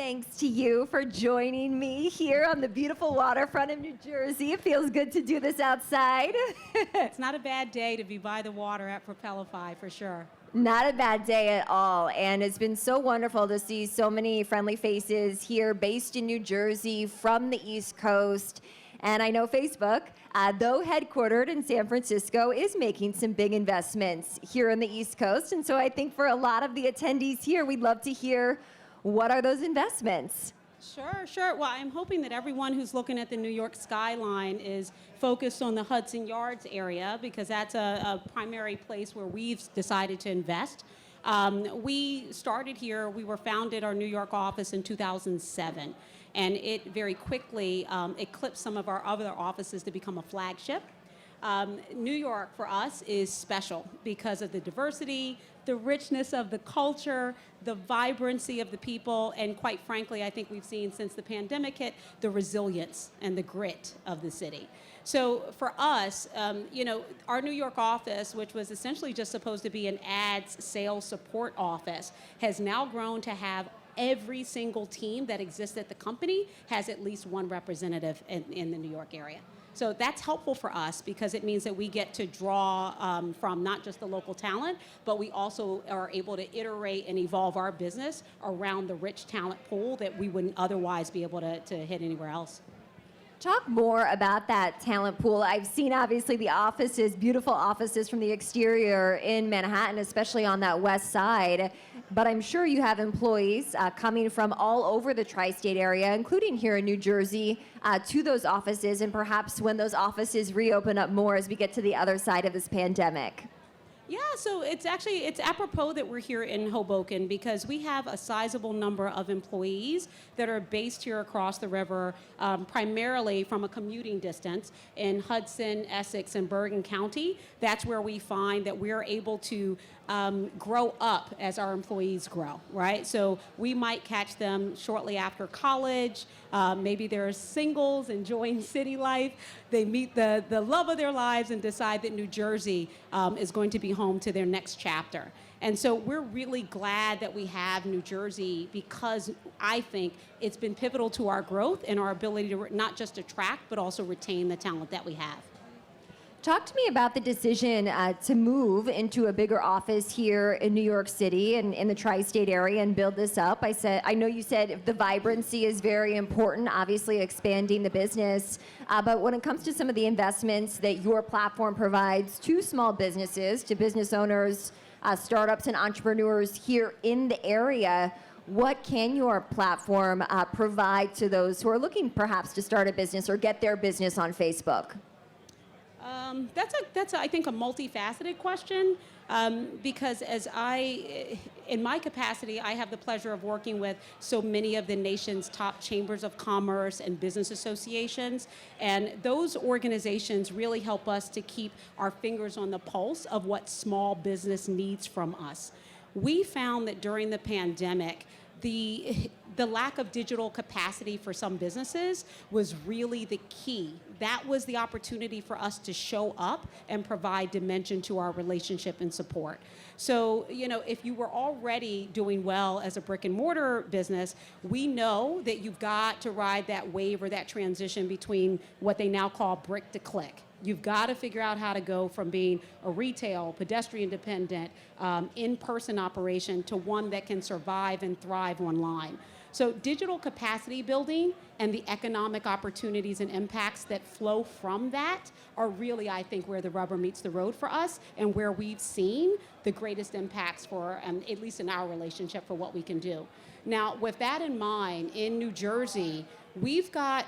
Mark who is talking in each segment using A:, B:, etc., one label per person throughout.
A: thanks to you for joining me here on the beautiful waterfront of New Jersey. It feels good to do this outside.
B: It's not a bad day to be by the water at Propelify, for sure.
A: Not a bad day at all, and it's been so wonderful to see so many friendly faces here based in New Jersey from the East Coast. And I know Facebook, though headquartered in San Francisco, is making some big investments here on the East Coast. And so I think for a lot of the attendees here, we'd love to hear, what are those investments?
B: Sure. Well, I'm hoping that everyone who's looking at the New York skyline is focused on the Hudson Yards area, because that's a primary place where we've decided to invest. We started here, we were founded our New York office in 2007, and it very quickly eclipsed some of our other offices to become a flagship. New York for us is special because of the diversity, the richness of the culture, the vibrancy of the people, and quite frankly, I think we've seen since the pandemic hit, the resilience and the grit of the city. So for us, our New York office, which was essentially just supposed to be an ads sales support office, has now grown to have every single team that exists at the company has at least one representative in the New York area. So that's helpful for us because it means that we get to draw from not just the local talent, but we also are able to iterate and evolve our business around the rich talent pool that we wouldn't otherwise be able to hit anywhere else.
A: Talk more about that talent pool. I've seen, obviously, the offices, beautiful offices from the exterior in Manhattan, especially on that west side. But I'm sure you have employees coming from all over the tri-state area, including here in New Jersey, to those offices, and perhaps when those offices reopen up more as we get to the other side of this pandemic.
B: Yeah, so it's apropos that we're here in Hoboken because we have a sizable number of employees that are based here across the river, primarily from a commuting distance in Hudson, Essex, and Bergen County. That's where we find that we're able to grow up as our employees grow, right? So we might catch them shortly after college. Maybe they're singles enjoying city life. They meet the love of their lives and decide that New Jersey is going to be home to their next chapter. And so we're really glad that we have New Jersey because I think it's been pivotal to our growth and our ability to not just attract, but also retain the talent that we have.
A: Talk to me about the decision to move into a bigger office here in New York City and in the tri-state area and build this up. I know you said the vibrancy is very important, obviously expanding the business, but when it comes to some of the investments that your platform provides to small businesses, to business owners, startups and entrepreneurs here in the area, what can your platform provide to those who are looking perhaps to start a business or get their business on Facebook?
B: That's I think, a multifaceted question because in my capacity, I have the pleasure of working with so many of the nation's top chambers of commerce and business associations, and those organizations really help us to keep our fingers on the pulse of what small business needs from us. We found that during the pandemic, the lack of digital capacity for some businesses was really the key. That was the opportunity for us to show up and provide dimension to our relationship and support. So, if you were already doing well as a brick and mortar business, we know that you've got to ride that wave or that transition between what they now call brick to click. You've got to figure out how to go from being a retail, pedestrian dependent, in-person operation to one that can survive and thrive online. So digital capacity building and the economic opportunities and impacts that flow from that are really, I think, where the rubber meets the road for us and where we've seen the greatest impacts for, at least in our relationship, for what we can do. Now, with that in mind, in New Jersey, we've got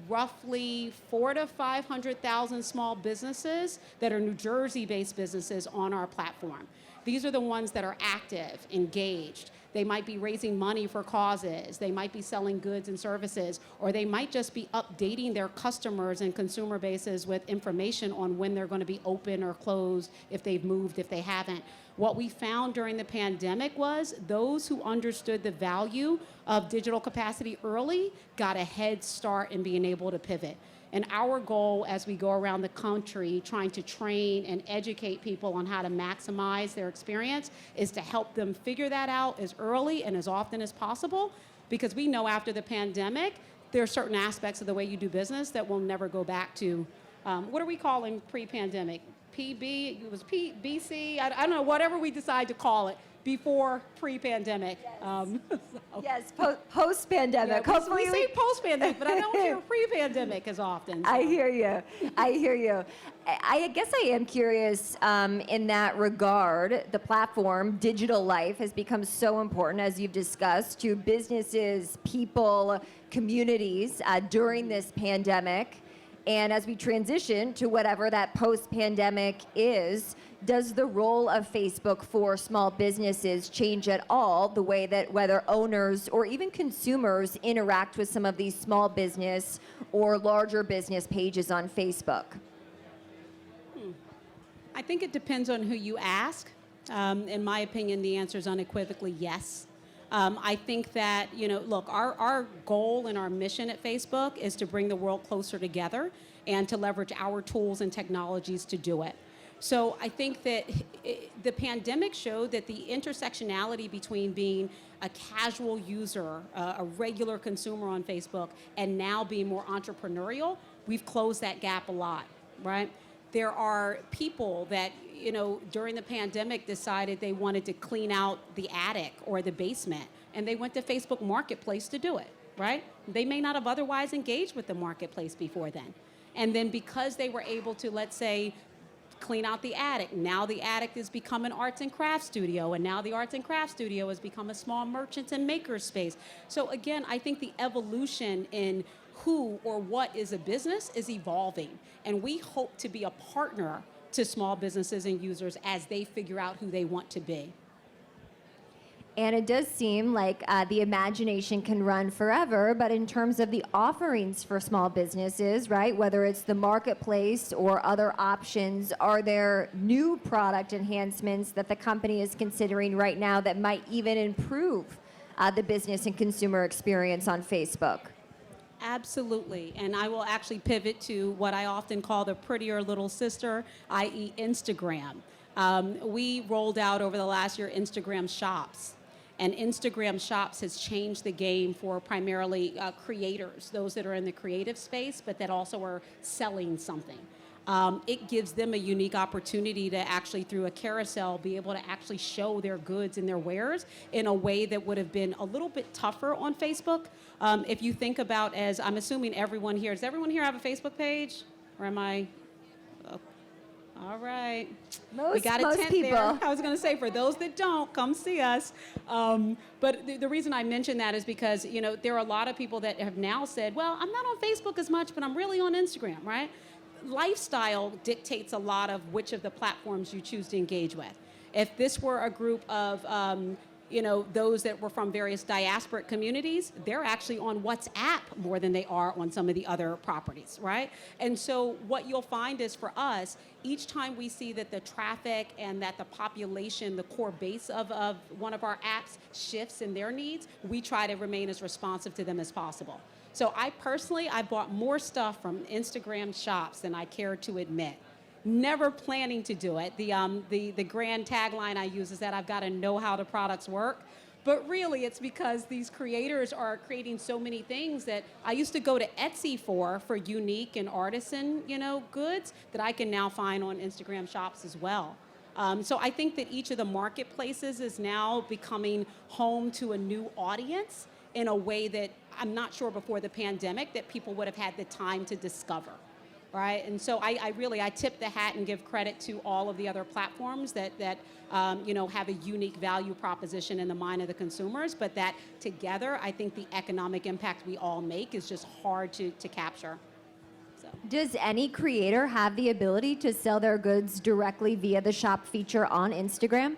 B: roughly 400,000 to 500,000 small businesses that are New Jersey-based businesses on our platform. These are the ones that are active, engaged. They might be raising money for causes. They might be selling goods and services, or they might just be updating their customers and consumer bases with information on when they're going to be open or closed, if they've moved, if they haven't. What we found during the pandemic was those who understood the value of digital capacity early got a head start in being able to pivot. And our goal as we go around the country trying to train and educate people on how to maximize their experience is to help them figure that out as early and as often as possible, because we know after the pandemic, there are certain aspects of the way you do business that will never go back to, what are we calling pre-pandemic? PB, it was BC, I don't know, whatever we decide to call it before pre-pandemic.
A: Yes, post-pandemic.
B: Yeah,
A: Hopefully
B: we say post-pandemic, but I don't hear pre-pandemic as often. So.
A: I hear you. I hear you. I guess I am curious in that regard. The platform, digital life, has become so important, as you've discussed, to businesses, people, communities during this pandemic. And as we transition to whatever that post-pandemic is, does the role of Facebook for small businesses change at all the way that whether owners or even consumers interact with some of these small business or larger business pages on Facebook?
B: I think it depends on who you ask. In my opinion, the answer is unequivocally yes. I think that, look, our goal and our mission at Facebook is to bring the world closer together and to leverage our tools and technologies to do it. So I think that the pandemic showed that the intersectionality between being a casual user, a regular consumer on Facebook, and now being more entrepreneurial, we've closed that gap a lot, right? There are people that, during the pandemic decided they wanted to clean out the attic or the basement, and they went to Facebook Marketplace to do it, right? They may not have otherwise engaged with the marketplace before then. And then because they were able to, let's say, clean out the attic, now the attic has become an arts and crafts studio, and now the arts and crafts studio has become a small merchants and makers space. So again, I think the evolution in who or what is a business is evolving, and we hope to be a partner to small businesses and users as they figure out who they want to be.
A: And it does seem like the imagination can run forever, but in terms of the offerings for small businesses, right, whether it's the marketplace or other options, are there new product enhancements that the company is considering right now that might even improve the business and consumer experience on Facebook?
B: Absolutely, and I will actually pivot to what I often call the prettier little sister, i.e. Instagram. We rolled out over the last year Instagram Shops, and Instagram Shops has changed the game for primarily creators, those that are in the creative space, but that also are selling something. It gives them a unique opportunity to actually, through a carousel, be able to actually show their goods and their wares in a way that would have been a little bit tougher on Facebook. If you think about, as I'm assuming everyone here, does everyone here have a Facebook page? Or am I? Oh, all right. We got a tent
A: people.
B: there. I was going to say, for those that don't, come see us. But the reason I mention that is because, there are a lot of people that have now said, well, I'm not on Facebook as much, but I'm really on Instagram, right? Lifestyle dictates a lot of which of the platforms you choose to engage with. If this were a group of, those that were from various diasporic communities, they're actually on WhatsApp more than they are on some of the other properties, right? And so what you'll find is, for us, each time we see that the traffic and that the population, the core base of one of our apps shifts in their needs, we try to remain as responsive to them as possible. So I bought more stuff from Instagram Shops than I care to admit. Never planning to do it. The grand tagline I use is that I've got to know how the products work. But really, it's because these creators are creating so many things that I used to go to Etsy for unique and artisan, goods that I can now find on Instagram Shops as well. So I think that each of the marketplaces is now becoming home to a new audience in a way that I'm not sure before the pandemic that people would have had the time to discover, right? And so I tip the hat and give credit to all of the other platforms that have a unique value proposition in the mind of the consumers, but that together, I think the economic impact we all make is just hard to capture. So.
A: Does any creator have the ability to sell their goods directly via the shop feature on Instagram?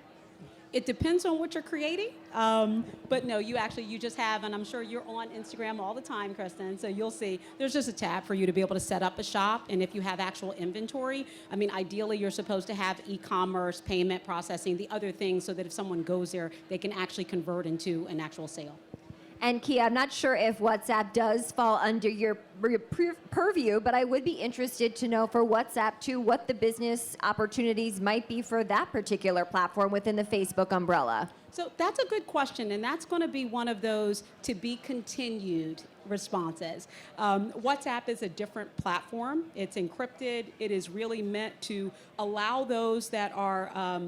B: It depends on what you're creating, but no, you just have, and I'm sure you're on Instagram all the time, Kristen, so you'll see there's just a tab for you to be able to set up a shop, and if you have actual inventory, ideally you're supposed to have e-commerce, payment processing, the other things, so that if someone goes there, they can actually convert into an actual sale.
A: And Kia, I'm not sure if WhatsApp does fall under your purview, but I would be interested to know for WhatsApp too, what the business opportunities might be for that particular platform within the Facebook umbrella.
B: So that's a good question, and that's going to be one of those to be continued responses. WhatsApp is a different platform. It's encrypted. It is really meant to allow those that are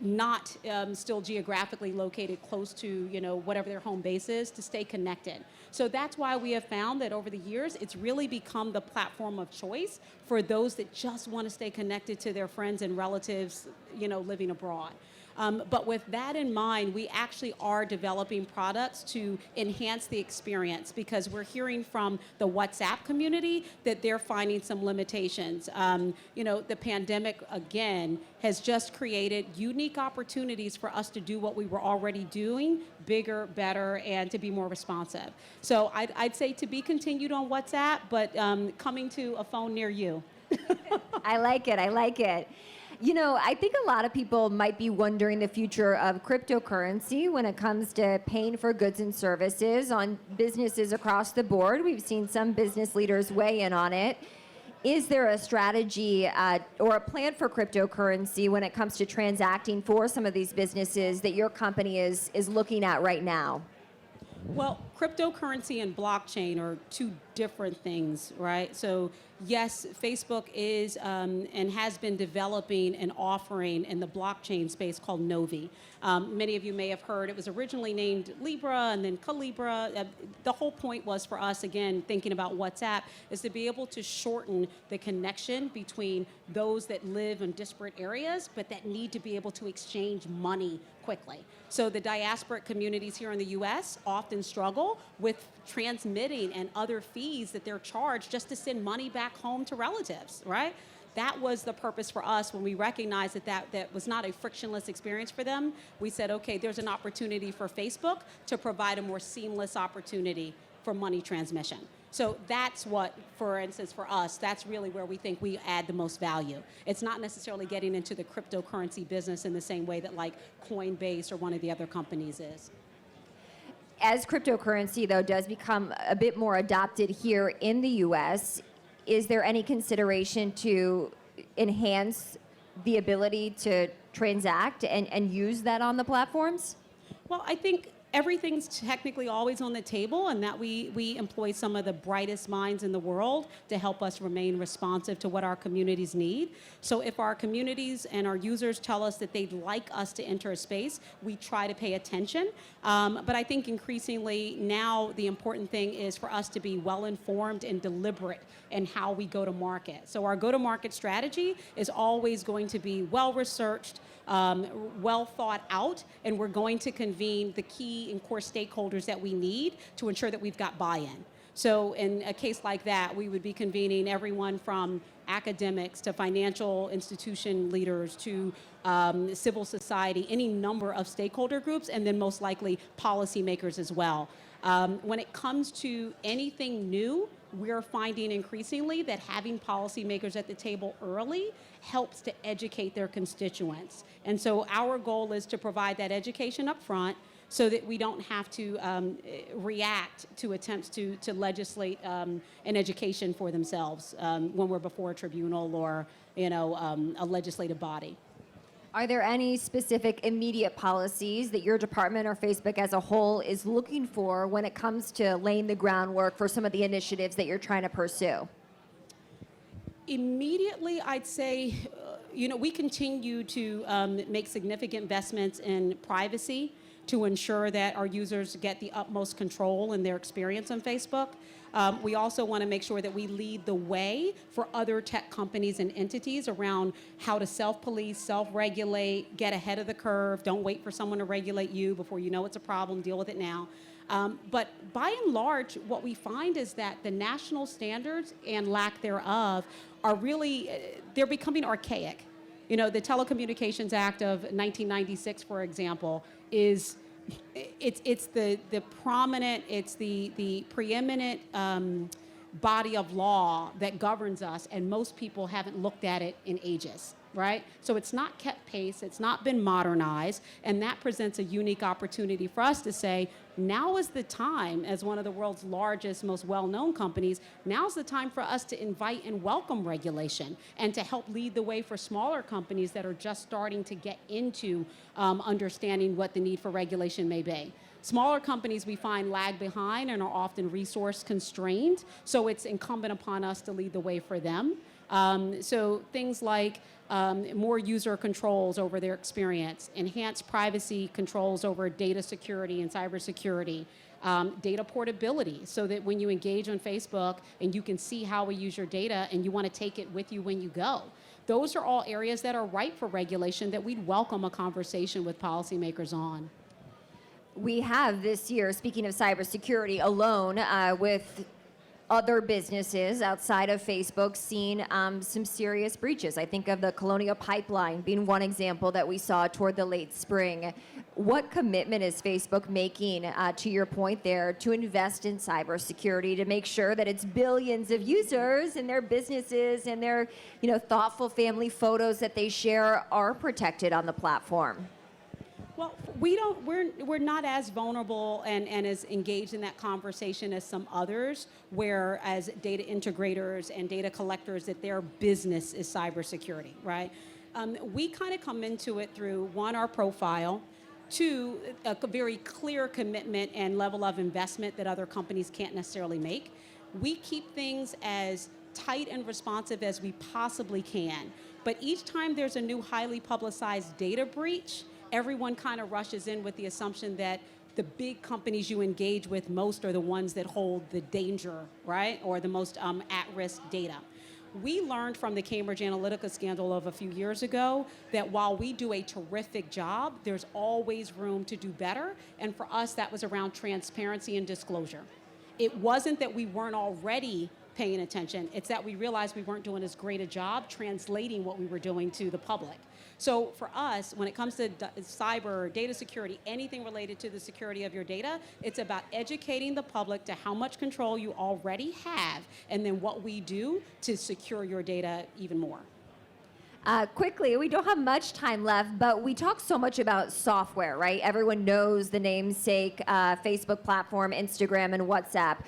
B: not still geographically located close to, whatever their home base is, to stay connected. So that's why we have found that over the years, it's really become the platform of choice for those that just want to stay connected to their friends and relatives, living abroad. But with that in mind, we actually are developing products to enhance the experience, because we're hearing from the WhatsApp community that they're finding some limitations. The pandemic, again, has just created unique opportunities for us to do what we were already doing, bigger, better, and to be more responsive. So I'd say to be continued on WhatsApp, but coming to a phone near you.
A: I like it. I like it. I think a lot of people might be wondering the future of cryptocurrency when it comes to paying for goods and services on businesses across the board. We've seen some business leaders weigh in on it. Is there a strategy or a plan for cryptocurrency when it comes to transacting for some of these businesses that your company is looking at right now?
B: Well, cryptocurrency and blockchain are two different things, right? So yes, Facebook is and has been developing an offering in the blockchain space called Novi. Many of you may have heard it was originally named Libra and then Calibra. The whole point was for us, again, thinking about WhatsApp, is to be able to shorten the connection between those that live in disparate areas, but that need to be able to exchange money quickly. So the diasporic communities here in the U.S. often struggle with transmitting and other fees that they're charged just to send money back home to relatives, right? That was the purpose for us when we recognized that was not a frictionless experience for them. We said, okay, there's an opportunity for Facebook to provide a more seamless opportunity for money transmission. So that's what, for instance, for us, that's really where we think we add the most value. It's not necessarily getting into the cryptocurrency business in the same way that like Coinbase or one of the other companies is.
A: As cryptocurrency, though, does become a bit more adopted here in the U.S., is there any consideration to enhance the ability to transact and use that on the platforms?
B: Well, I think everything's technically always on the table, and that we employ some of the brightest minds in the world to help us remain responsive to what our communities need. So if our communities and our users tell us that they'd like us to enter a space, we try to pay attention. But I think increasingly now the important thing is for us to be well-informed and deliberate in how we go to market. So our go-to-market strategy is always going to be well-researched, well thought out, and we're going to convene the key and core stakeholders that we need to ensure that we've got buy-in. So in a case like that, we would be convening everyone from academics to financial institution leaders to civil society, any number of stakeholder groups, and then most likely policymakers as well. When it comes to anything new, we're finding increasingly that having policymakers at the table early helps to educate their constituents. And so our goal is to provide that education up front so that we don't have to react to attempts to legislate an education for themselves when we're before a tribunal or a legislative body.
A: Are there any specific immediate policies that your department or Facebook as a whole is looking for when it comes to laying the groundwork for some of the initiatives that you're trying to pursue?
B: Immediately, I'd say, we continue to make significant investments in privacy to ensure that our users get the utmost control in their experience on Facebook. We also want to make sure that we lead the way for other tech companies and entities around how to self-police, self-regulate, get ahead of the curve. Don't wait for someone to regulate you before you know it's a problem. Deal with it now. But by and large, what we find is that the national standards and lack thereof are really, they're becoming archaic. The Telecommunications Act of 1996, for example, is it's the prominent, it's the preeminent body of law that governs us, and most people haven't looked at it in ages. right? So it's not kept pace, it's not been modernized, and that presents a unique opportunity for us to say, now is the time, as one of the world's largest, most well-known companies, now's the time for us to invite and welcome regulation and to help lead the way for smaller companies that are just starting to get into understanding what the need for regulation may be. Smaller companies, we find, lag behind and are often resource constrained, so it's incumbent upon us to lead the way for them. So things like more user controls over their experience, enhanced privacy controls over data security and cybersecurity, data portability, so that when you engage on Facebook and you can see how we use your data and you want to take it with you when you go. Those are all areas that are ripe for regulation that we'd welcome a conversation with policymakers on.
A: We have this year, speaking of cybersecurity alone, with other businesses outside of Facebook seen some serious breaches. I think of the Colonial Pipeline being one example that we saw toward the late spring. What commitment is Facebook making, to your point there, to invest in cybersecurity to make sure that its billions of users and their businesses and their, thoughtful family photos that they share are protected on the platform?
B: Well, we're not as vulnerable and as engaged in that conversation as some others, where as data integrators and data collectors that their business is cybersecurity, right? We kind of come into it through, one, our profile, two, a very clear commitment and level of investment that other companies can't necessarily make. We keep things as tight and responsive as we possibly can. But each time there's a new highly publicized data breach, everyone kind of rushes in with the assumption that the big companies you engage with most are the ones that hold the danger, right? Or the most at-risk data. We learned from the Cambridge Analytica scandal of a few years ago that while we do a terrific job, there's always room to do better. And for us, that was around transparency and disclosure. It wasn't that we weren't already paying attention. It's that we realized we weren't doing as great a job translating what we were doing to the public. So for us, when it comes to cyber, data security, anything related to the security of your data, it's about educating the public to how much control you already have and then what we do to secure your data even more.
A: Quickly, we don't have much time left, but we talk so much about software, right? Everyone knows the namesake Facebook platform, Instagram, and WhatsApp.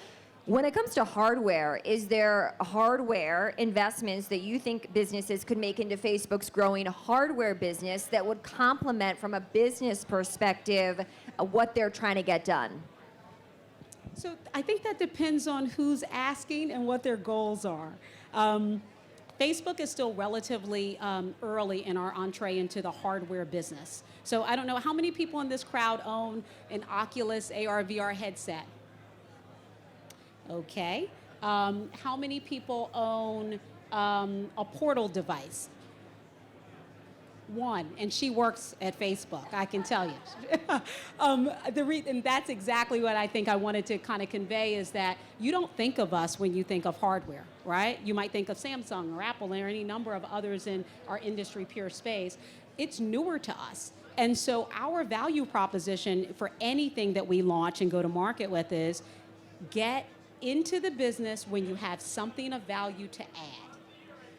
A: When it comes to hardware, is there hardware investments that you think businesses could make into Facebook's growing hardware business that would complement, from a business perspective, what they're trying to get done?
B: So I think that depends on who's asking and what their goals are. Facebook is still relatively early in our entree into the hardware business. So I don't know, how many people in this crowd own an Oculus ARVR headset? Okay. How many people own a portal device? One, and she works at Facebook, I can tell you. And that's exactly what I think I wanted to kind of convey, is that you don't think of us when you think of hardware, right? You might think of Samsung or Apple or any number of others in our industry peer space. It's newer to us. And so our value proposition for anything that we launch and go to market with is get into the business when you have something of value to add.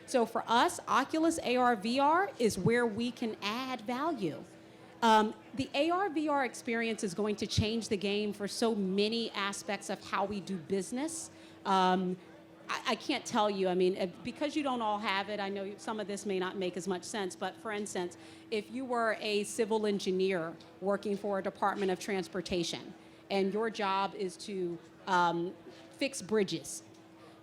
B: So for us, Oculus AR/VR is where we can add value. The AR/VR experience is going to change the game for so many aspects of how we do business. I can't tell you, I mean, because you don't all have it, I know some of this may not make as much sense, but for instance, if you were a civil engineer working for a Department of Transportation and your job is to fix bridges,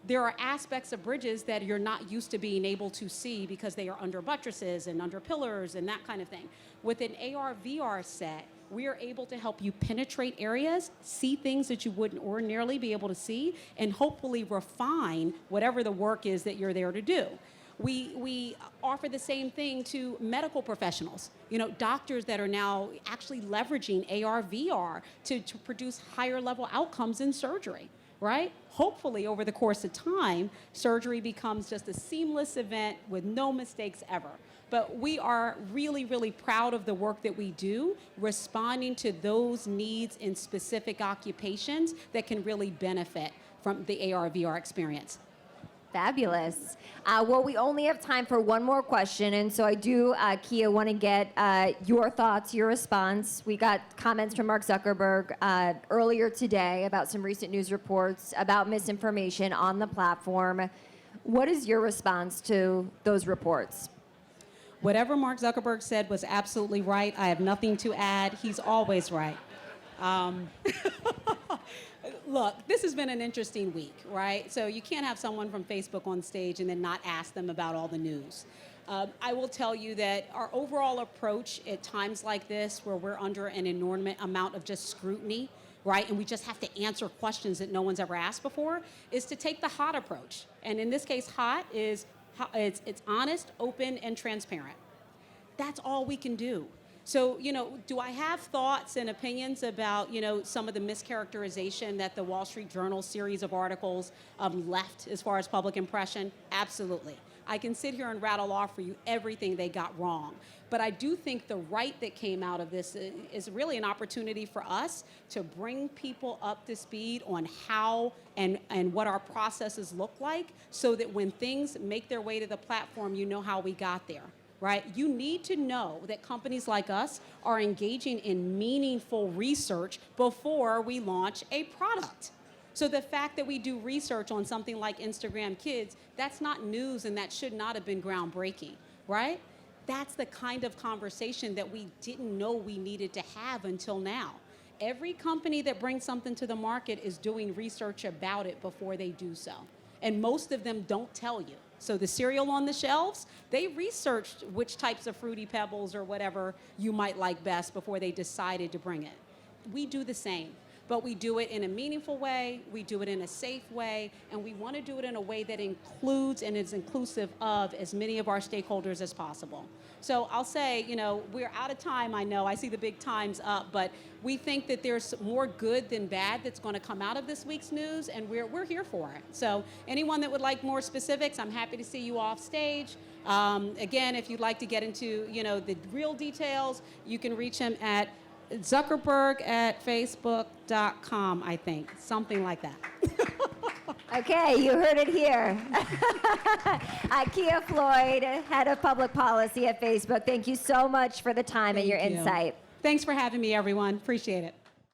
B: there are aspects of bridges that you're not used to being able to see because they are under buttresses and under pillars and that kind of thing. With an AR/VR set, we are able to help you penetrate areas, see things that you wouldn't ordinarily be able to see, and hopefully refine whatever the work is that you're there to do. We offer the same thing to medical professionals, doctors that are now actually leveraging AR/VR to produce higher level outcomes in surgery, right? Hopefully over the course of time, surgery becomes just a seamless event with no mistakes ever. But we are really, really proud of the work that we do, responding to those needs in specific occupations that can really benefit from the AR/VR experience.
A: Fabulous. Well, we only have time for one more question, and so I do, Kia, want to get your thoughts, your response. We got comments from Mark Zuckerberg earlier today about some recent news reports about misinformation on the platform. What is your response to those reports?
B: Whatever Mark Zuckerberg said was absolutely right. I have nothing to add. He's always right. Look, this has been an interesting week, right? So you can't have someone from Facebook on stage and then not ask them about all the news. I will tell you that our overall approach at times like this, where we're under an inordinate amount of just scrutiny, right, and we just have to answer questions that no one's ever asked before, is to take the hot approach. And in this case, hot is it's honest, open, and transparent. That's all we can do. So, do I have thoughts and opinions about, some of the mischaracterization that the Wall Street Journal series of articles left as far as public impression? Absolutely. I can sit here and rattle off for you everything they got wrong. But I do think the right that came out of this is really an opportunity for us to bring people up to speed on how and what our processes look like, so that when things make their way to the platform, you know how we got there. Right? You need to know that companies like us are engaging in meaningful research before we launch a product. So the fact that we do research on something like Instagram Kids, that's not news, and that should not have been groundbreaking, right? That's the kind of conversation that we didn't know we needed to have until now. Every company that brings something to the market is doing research about it before they do so. And most of them don't tell you. So the cereal on the shelves, they researched which types of Fruity Pebbles or whatever you might like best before they decided to bring it. We do the same, but we do it in a meaningful way, we do it in a safe way, and we want to do it in a way that includes and is inclusive of as many of our stakeholders as possible. So I'll say, we're out of time, I know. I see the big time's up, but we think that there's more good than bad that's going to come out of this week's news, and we're here for it. So anyone that would like more specifics, I'm happy to see you off stage. Again, if you'd like to get into, the real details, you can reach him at Zuckerberg@facebook.com, I think. Something like that.
A: Okay, you heard it here. Kia Floyd, Head of Public Policy at Facebook. Thank you so much for the time and your insight.
B: Thanks for having me, everyone. Appreciate it.